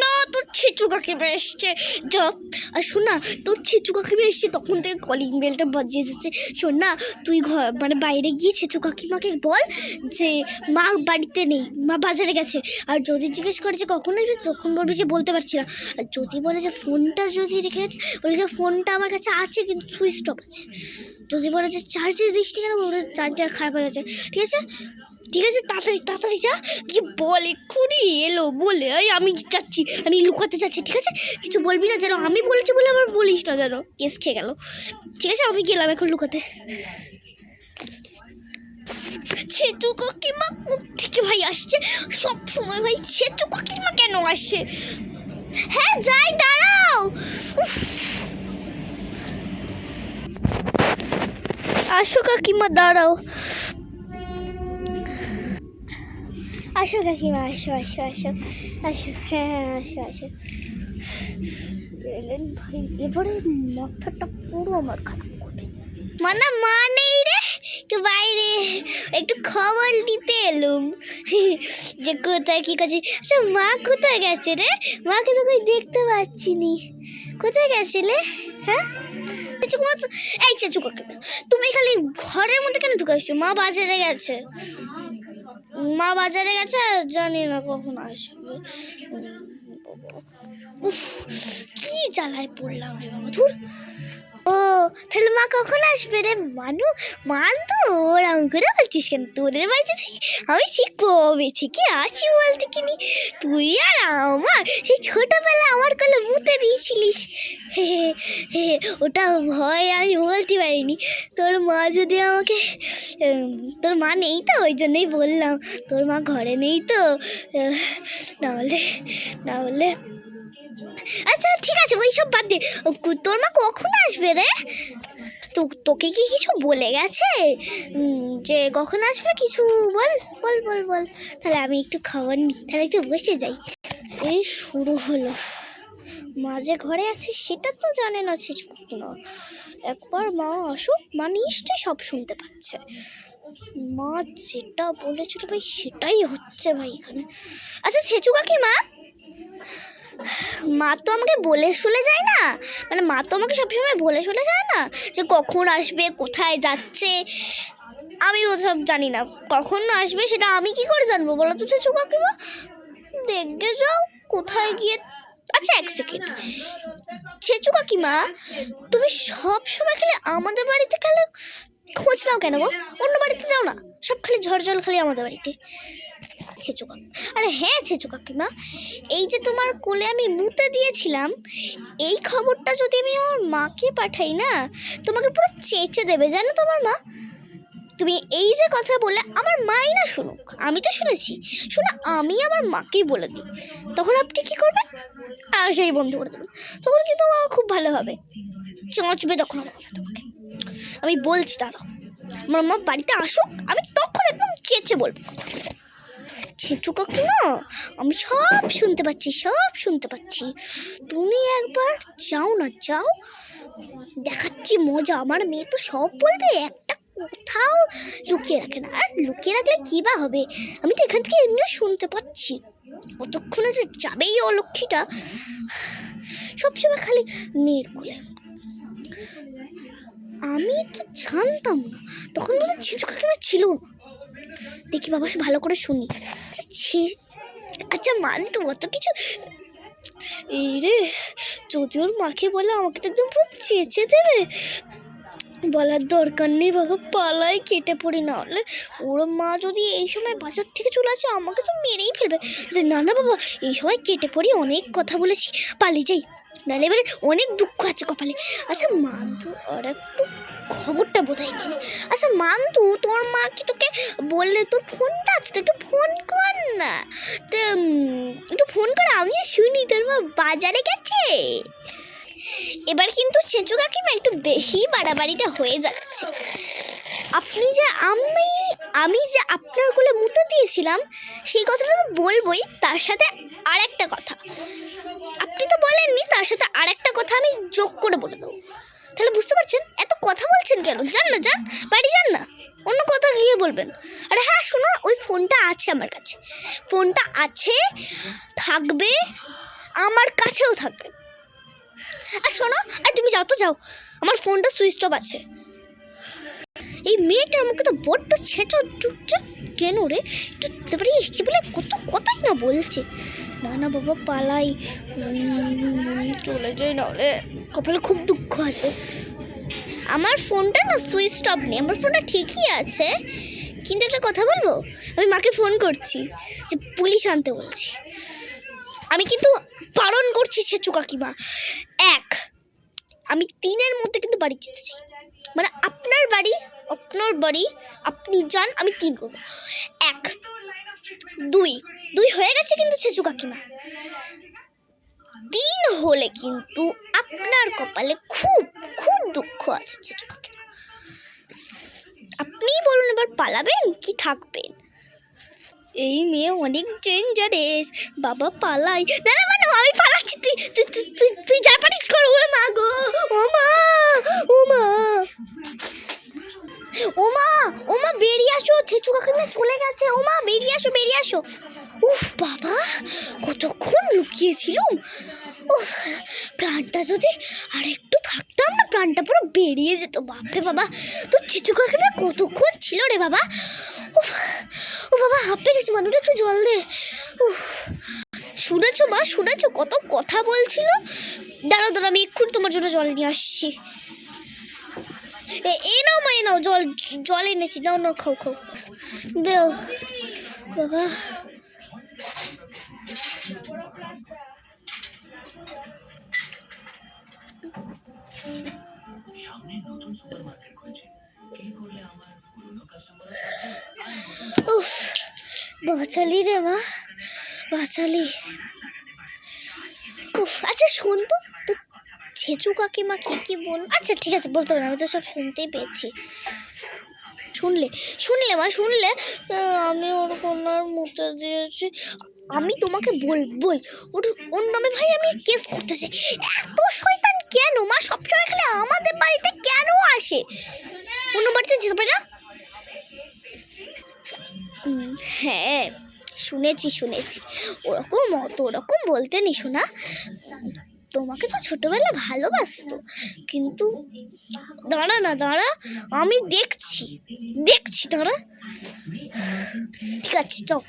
না তোর ছেচু কাকিমা এসছে যা। আর শোন না, তোর ছেচু কাকিমা এসছে তখন থেকে কলিং বেলটা বাজিয়ে যাচ্ছে। শোন না, তুই ঘর মানে বাইরে গিয়ে ছেচু কাকিমাকে বল যে মা বাড়িতে নেই, মা বাজারে গেছে। আর যদি জিজ্ঞেস করে যে কখন আসবে তখন বলবে যে বলতে পারছি না। আর যদি বলে যে ফোনটা যদি রেখে গেছে, বলে যে ফোনটা আমার কাছে আছে কিন্তু সুইচ অফ আছে। যদি বলে যে চার্জে দিস নি কেন, বলে চার্জার খারাপ হয়ে গেছে। ঠিক আছে ঠিক আছে, তাড়াতাড়ি তাড়াতাড়ি যা, কি বল এক্ষুনি এলো বলে এই আমি যাচ্ছি, আমি লুকাতে যাচ্ছি। ঠিক আছে, কিছু বলবি না যেন, আমি বলেছি বলে আবার বলিস না যেন, কেস খেয়ে গেল। ঠিক আছে, আমি গেলাম এখন লুকাতে। ছেচু কাকিমা থেকে ভাই আসছে সব সময়, ভাই ছেচু কাকিমা কেন আসছে? হ্যাঁ যাই, দাঁড়াও। আসো কাকিমা, দাঁড়াও। আসো কাকিমা, আসো আসো আসো আসো, হ্যাঁ হ্যাঁ আসো আসো। এলেন ভাই, এবারে মাথাটা পুরো আমার খারাপ করবে। মানে মা নেই রে, একটু বাইরে একটু খবর নিতে এলুম যে কোথায় কি কাছে। আচ্ছা মা কোথায় গেছে রে? মাকে তো কই দেখতে পাচ্ছি নি, কোথায় গেছিলে? হ্যাঁ এই চেচু কাকিমা, তুমি খালি ঘরের মধ্যে কেন ঢুকাইছো? মা বাজারে গেছে, মা বাজারে গেছে, জানি না কখন আসবে। কি জ্বালায় পড়লাম রে বাবা, ধুর। ও তাহলে মা কখন আসবে রে? মান তো ওরম করে বলছিস কেন? তোদের বাড়িতে আমি সেই কবে থেকে আসি বলতে কিনি, তুই আর আমার সেই ছোটবেলা আমার কোলে মুতে দিয়েছিলিস। হে হে, ওটা ভয় আমি বলতে পারিনি। তোর মা যদি আমাকে, তোর মা নেই তো ওই জন্যই বললাম, তোর মা ঘরে নেই তো, না হলে আচ্ছা ঠিক আছে, ওই সব বাদ দে। তোর মা কখন আসবে রে? তোকে কি কিছু বলে গেছে যে কখন আসবে? কিছু বল বল বল বল, তাহলে আমি একটু খবর নিই, তাহলে একটু বসে যাই। এই শুরু হলো, মা যে ঘরে আছে সেটা তো জানে না ছেচু কাকিমা। একবার মা আসুক, মা নিশ্চয়ই সব শুনতে পাচ্ছে। মা যেটা বলেছিল ভাই সেটাই হচ্ছে ভাই এখানে। আচ্ছা ছেচু কাকিমা, মা তো আমাকে বলে শুলে যায় না, মানে মা তো আমাকে সবসময় বলে শুলে যায় না যে কখন আসবে, কোথায় যাচ্ছে। আমি ওসব জানি না, কখন আসবে সেটা আমি কি করে জানবো বলো তো ছেচু কাকিমা? দেখে যাও কোথায় গিয়ে। আচ্ছা এক সেকেন্ড, ছেচু কাকিমা তুমি সব সময় খালি আমাদের বাড়িতে খালি খোঁজ নাও কেন গো? অন্য বাড়িতে যাও না, সব খালি ঝড় খালি আমাদের বাড়িতে। ছেচু কাকিমা, আরে হ্যাঁ ছেচু কাকিমা, এই যে তোমার কোলে আমি মুতে দিয়েছিলাম, এই খবরটা যদি আমি আমার মাকে পাঠাই না, তোমাকে পুরো চেঁচে দেবে জানো তোমার মা। তুমি এই যে কথা বললে আমার মাই না শুনুক, আমি তো শুনেছি, শোনো আমি আমার মাকেই বলে দিই, তখন আপনি কি করবেন? আর সেই বন্ধ করে দেবেন, তখন কিন্তু আমার খুব ভালো হবে, চাঁচবে তখন আমার মা তোমাকে। আমি বলছি দাঁড়াও, আমার মা বাড়িতে আসুক, আমি তখন একদম চেঁচে বলবো। ছেচু কাকিমা আমি সব শুনতে পাচ্ছি, তুমি একবার যাও না, যাও, দেখাচ্ছি মজা। আমার মেয়ে তো সব বলবে, একটা কোথাও লুকিয়ে রাখে না, আর লুকিয়ে রাখলে কী বা হবে? আমি তো এখান থেকে এমনিও শুনতে পাচ্ছি, কতক্ষণে যে যাবেই অলক্ষীটা, সবসময় খালি মেয়ের কোলে। আমি তো জানতাম না, তখন বলতে ছেচু কাকিমা ছিল না। দেখি বাবা ভালো করে শুনি। আচ্ছা মানতু অত কিছু, এই রে যদি ওর মাকে বলে আমাকে তো একদম পুরো চেঁচে দেবে। বলার দরকার নেই বাবা, পালাই কেটে পড়ি, না হলে ওর মা যদি এই সময় বাজার থেকে চলে আসে আমাকে তো মেরেই ফেলবে। যে না না বাবা, এই সময় কেটে পড়ি, অনেক কথা বলেছি, পালিয়ে যাই, নাহলে এবারে অনেক দুঃখ আছে কপালে। আচ্ছা মানতু আর একটু খবরটা বোধহয় নেই। আচ্ছা মানতু, তোর মা কি তোকে বললে? তোর ফোনটা আছে তো, একটু ফোন কর না তো, একটু ফোন করে আমিও শুনি তোর মা বাজারে গেছে। এবার কিন্তু ছেচু কাকিমা একটু বেশি বাড়াবাড়িটা হয়ে যাচ্ছে। আমি যে আপনার কোলে মুতে দিয়েছিলাম সেই কথাটা তো বলবোই, তার সাথে আর একটা কথা আপনি তো বলেননি, তার সাথে আর একটা কথা আমি যোগ করে বলে দেবো। তাহলে বুঝতে পারছেন এত কথা বলছেন কেন? যান না, যান বাড়ি যান না, অন্য কথা গিয়ে বলবেন। আরে হ্যাঁ শোনো, ওই ফোনটা আছে আমার কাছে, ফোনটা আছে, থাকবে, আমার কাছেও থাকবে। আর শোনো, আর তুমি যাও তো যাও, আমার ফোনটা সুইচ অফ আছে। এই মেয়েটার মুখে তো বড্ড ছেঁচো টুকছে কেন রে? একটু তারপরে এসছি বলে কত কথাই না বলছে। না না বাবা পালাই, চলে যাই নাহলে কপালে খুব দুঃখ আছে। আমার ফোনটা না সুইচ অফ নেই, আমার ফোনটা ঠিকই আছে, কিন্তু একটা কথা বলবো, আমি মাকে ফোন করছি যে পুলিশ আনতে বলছি। আমি কিন্তু বারণ করছি ছেচু কাকিমা, আমি 3-এর মধ্যে কিন্তু বাড়ি যেতেছি, মানে আপনার বাড়ি আপনি যান, আমি 3 করবো। 1 2 হয়ে গেছে কিন্তু ছেচু কাকিমা, 3 হলে কিন্তু আপনার কপালে খুব খুব দুঃখ আছে ছেচু কাকিমা। আপনিই বলুন এবার পালাবেন কি থাকবেন? এই মেয়ে অনেক ডেঞ্জারাস, বাবা পালাই। না না মানে আমি পালাচ্ছি, তুই যা পারিস কর। ওরে মা গো, ও মা বেরিয়ে আসো, ছেচু কাকিমা চলে গেছে। ও মা বেরিয়ে আসো। উফ বাবা, কতক্ষণ লুকিয়েছিলাম। উফ, প্রাণটা যদি আর একটু থাকতাম না, প্রাণটা পুরো বেরিয়ে যেত। বাপরে বাবা, তোর ছেচু কাকিমা কতক্ষণ ছিল রে বাবা। ও বাবা, হাঁপে গেছি, মানুষটা একটু জল দে। শুনেছো মা, কত কথা বলছিল। দাঁড়াও আমি এক্ষুনি তোমার জন্য জল নিয়ে আসছি। এই নাও মা, নাও জল এনেছি, নাও খাও দেও বাবা। উফ, বাঁচালি রে মা, বাঁচালি। উফ, আচ্ছা শোন তো, ছেচু কাকিমা কি বল? আচ্ছা ঠিক আছে, বলতে হবে না, আমি তো সব শুনতেই পেয়েছি। শুনলে মা, আমি ওর কন্যার মুখে দিয়েছি। আমি তোমাকে বলবই, ওর নামে ভাই আমি কেস করতেছি। এত শয়তান কেন মা? সবসময় খালি আমাদের বাড়িতে কেন আসে? অন্য বাড়িতে যেতে পারে না? হ্যাঁ শুনেছি, ওরকম বলতে নি শোনা। তোমাকে তো ছোটবেলা ভালোবাসতো, কিন্তু দাঁড়া আমি দেখছি দাঁড়া। ঠিক আছে, চল।